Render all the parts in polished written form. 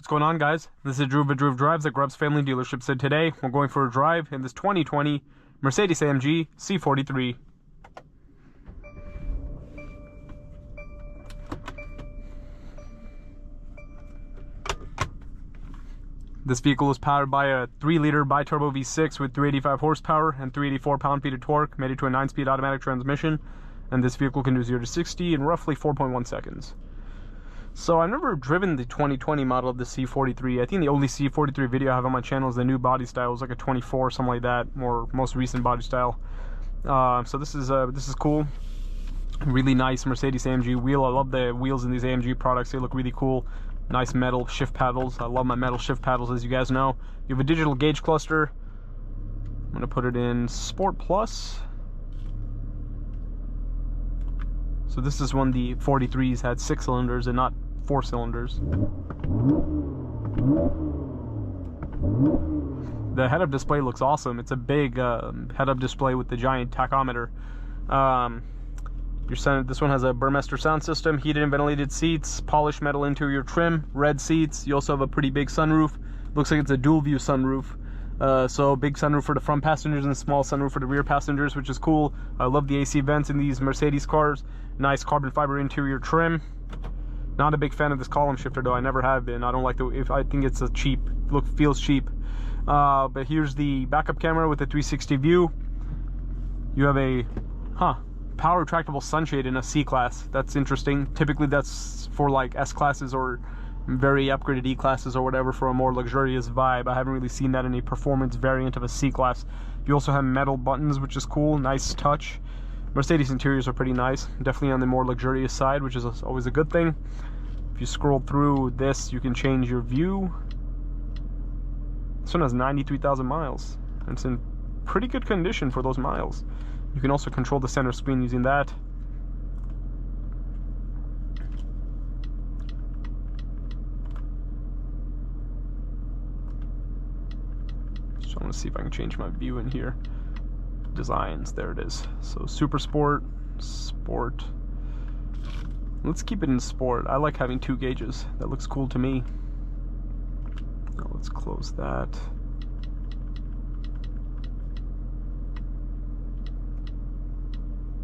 What's going on, guys? This is Drew Drive Drives at Grubbs Family Dealerships, and today we're going for a drive in this 2020 Mercedes-AMG C43. This vehicle is powered by a 3-liter bi-turbo V6 with 385 horsepower and 384 pound-feet of torque, mated to a 9-speed automatic transmission, and this vehicle can do 0 to 60 in roughly 4.1 seconds. So I've never driven the 2020 model of the C43. I think the only C43 video I have on my channel is the new body style. It was like a 24 or something like that, or most recent body style. So this is cool. Really nice Mercedes-AMG wheel. I love the wheels in these AMG products. They look really cool. Nice metal shift paddles. I love my metal shift paddles, as you guys know. You have a digital gauge cluster. I'm gonna put it in Sport Plus. So this is when the 43s had 6 cylinders and not 4 cylinders. The head-up display looks awesome. It's a big head-up display with the giant tachometer. This one has a Burmester sound system, heated and ventilated seats, polished metal interior trim, red seats. You also have a pretty big sunroof. Looks like it's a dual view sunroof. So big sunroof for the front passengers and small sunroof for the rear passengers, which is cool. I love the AC vents in these Mercedes cars. Nice carbon fiber interior trim. Not a big fan of this column shifter though. I never have been. I don't like I think it's a cheap look, feels cheap. But here's the backup camera with a 360 view. You have a power retractable sunshade in a C-Class. That's interesting. Typically that's for like S-Classes or very upgraded E-Classes or whatever, for a more luxurious vibe. I haven't really seen that in a performance variant of a C-Class. You also have metal buttons, which is cool. Nice touch. Mercedes interiors are pretty nice. Definitely on the more luxurious side, which is always a good thing. If you scroll through this, you can change your view. This one has 93,000 miles. It's in pretty good condition for those miles. You can also control the center screen using that. So I want to see if I can change my view in here. Designs, there it is. So Super Sport, Sport. Let's keep it in Sport. I like having 2 gauges. That looks cool to me. Now let's close that.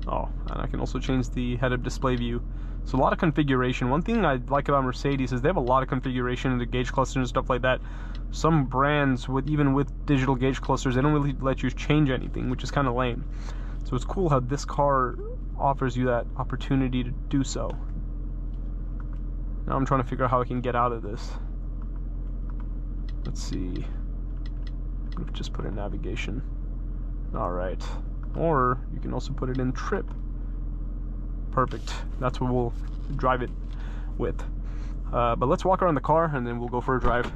Oh, and I can also change the head-up display view. So a lot of configuration. One thing I like about Mercedes is they have a lot of configuration in the gauge cluster and stuff like that. Some brands, even with digital gauge clusters, they don't really let you change anything, which is kind of lame. So it's cool how this car offers you that opportunity to do so. Now I'm trying to figure out how I can get out of this. Let's see. Let's just put in navigation. All right. Or you can also put it in trip. Perfect. That's what we'll drive it with. But let's walk around the car and then we'll go for a drive.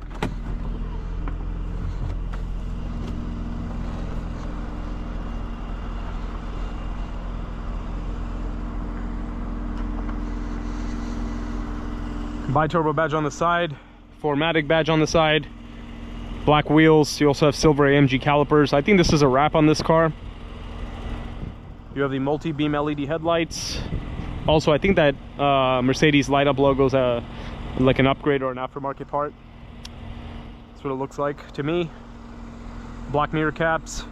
Bi-turbo badge on the side, 4MATIC badge on the side, black wheels. You also have silver AMG calipers. I think this is a wrap on this car. You have the multi-beam LED headlights. Also, I think that Mercedes light up logo is like an upgrade or an aftermarket part. That's what it looks like to me. Black mirror caps.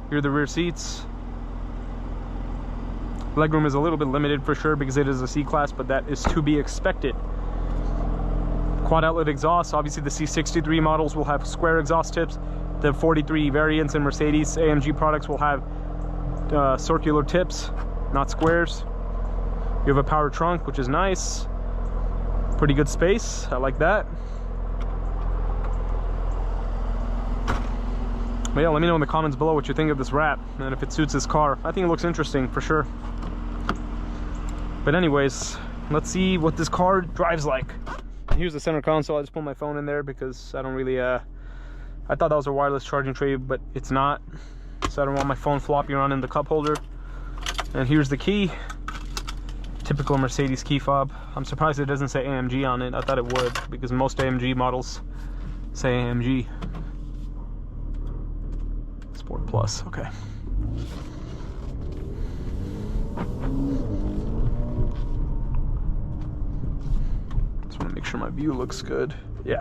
Here are the rear seats. Legroom is a little bit limited for sure because it is a C-Class, but that is to be expected. Quad outlet exhaust. Obviously the C63 models will have square exhaust tips. The 43 variants and Mercedes AMG products will have circular tips, not squares. You have a power trunk, which is nice. Pretty good space. I like that. But yeah, let me know in the comments below what you think of this wrap and if it suits this car. I think it looks interesting for sure. But anyways, let's see what this car drives like. Here's the center console. I just put my phone in there because I don't really I thought that was a wireless charging tray, but it's not. So I don't want my phone flopping around in the cup holder. And here's the key. Typical Mercedes key fob. I'm surprised it doesn't say AMG on it. I thought it would, because most AMG models say AMG. Sport Plus, okay. want to make sure my view looks good. Yeah.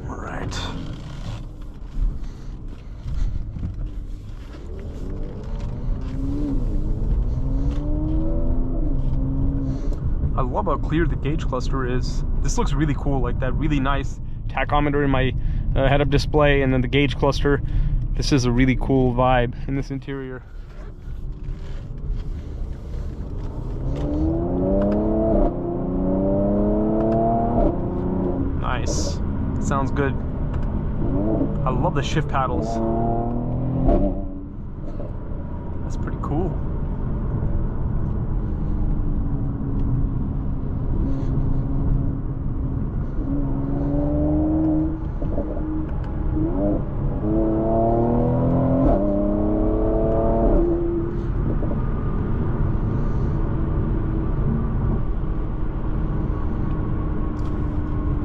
All right. I love how clear the gauge cluster is. This looks really cool, like that really nice tachometer in my head-up display, and then the gauge cluster. This is a really cool vibe in this interior. Nice. Sounds good. I love the shift paddles. That's pretty cool.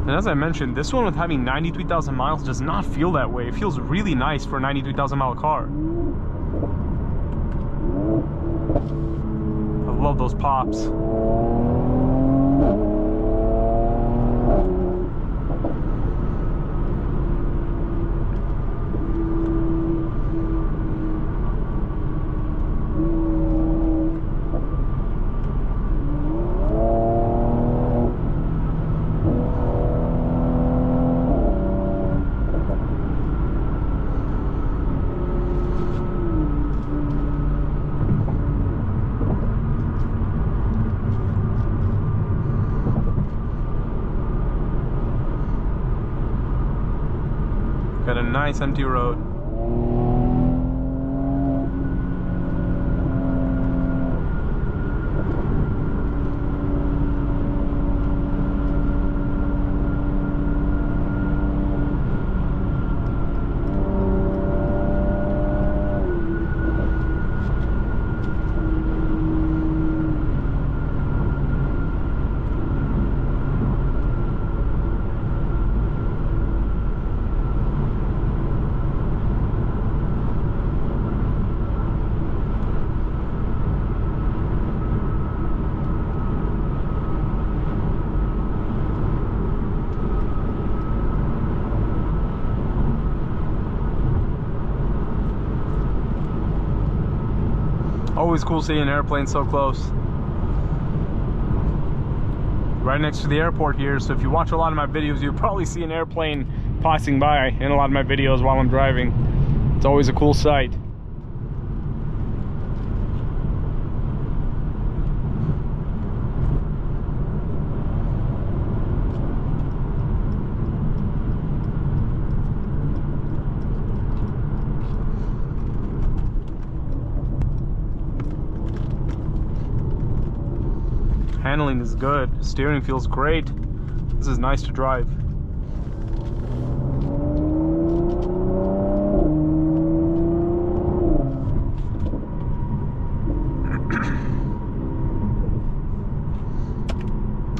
And as I mentioned, this one with having 93,000 miles does not feel that way. It feels really nice for a 93,000 mile car. I love those pops. Got a nice empty road. Always cool seeing an airplane so close. Right next to the airport here, so if you watch a lot of my videos, you'll probably see an airplane passing by in a lot of my videos while I'm driving. It's always a cool sight. Handling is good. Steering feels great. This is nice to drive.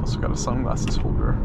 Also got a sunglasses holder.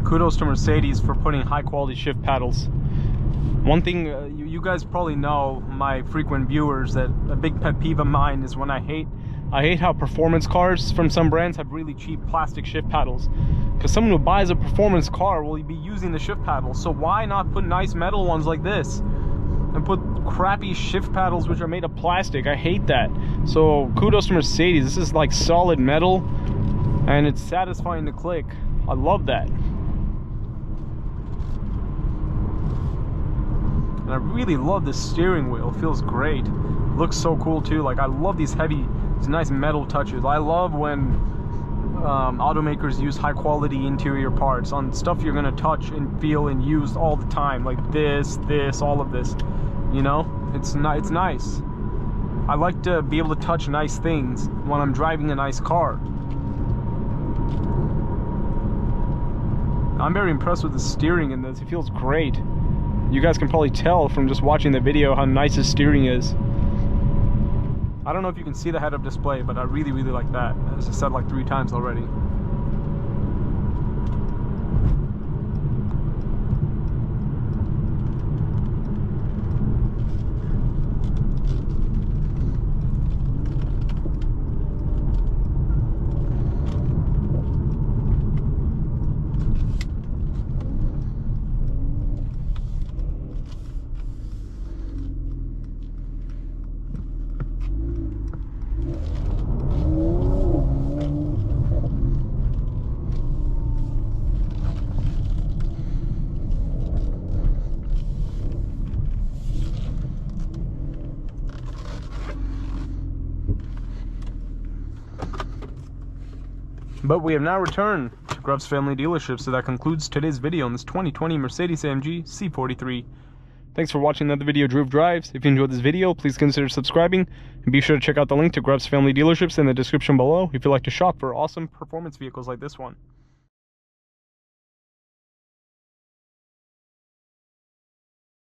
Kudos to Mercedes for putting high quality shift paddles. One thing you guys probably know, my frequent viewers, that a big pet peeve of mine is when I hate I hate how performance cars from some brands have really cheap plastic shift paddles. Because someone who buys a performance car will be using the shift paddles. So why not put nice metal ones like this? And put crappy shift paddles which are made of plastic. I hate that. So kudos to Mercedes. This is like solid metal. And it's satisfying to click. I love that. And I really love this steering wheel. It feels great. It looks so cool too. Like I love these nice metal touches. I love when automakers use high quality interior parts on stuff you're gonna touch and feel and use all the time. Like this, all of this. You know, it's nice. I like to be able to touch nice things when I'm driving a nice car. I'm very impressed with the steering in this. It feels great. You guys can probably tell from just watching the video how nice the steering is. I don't know if you can see the head-up display, but I really like that. As I said like 3 times already. But we have now returned to Grubbs Family Dealership, so that concludes today's video on this 2020 Mercedes-AMG C43. Thanks for watching another video, Droove Drives. If you enjoyed this video, please consider subscribing, and be sure to check out the link to Grubbs Family Dealerships in the description below if you'd like to shop for awesome performance vehicles like this one.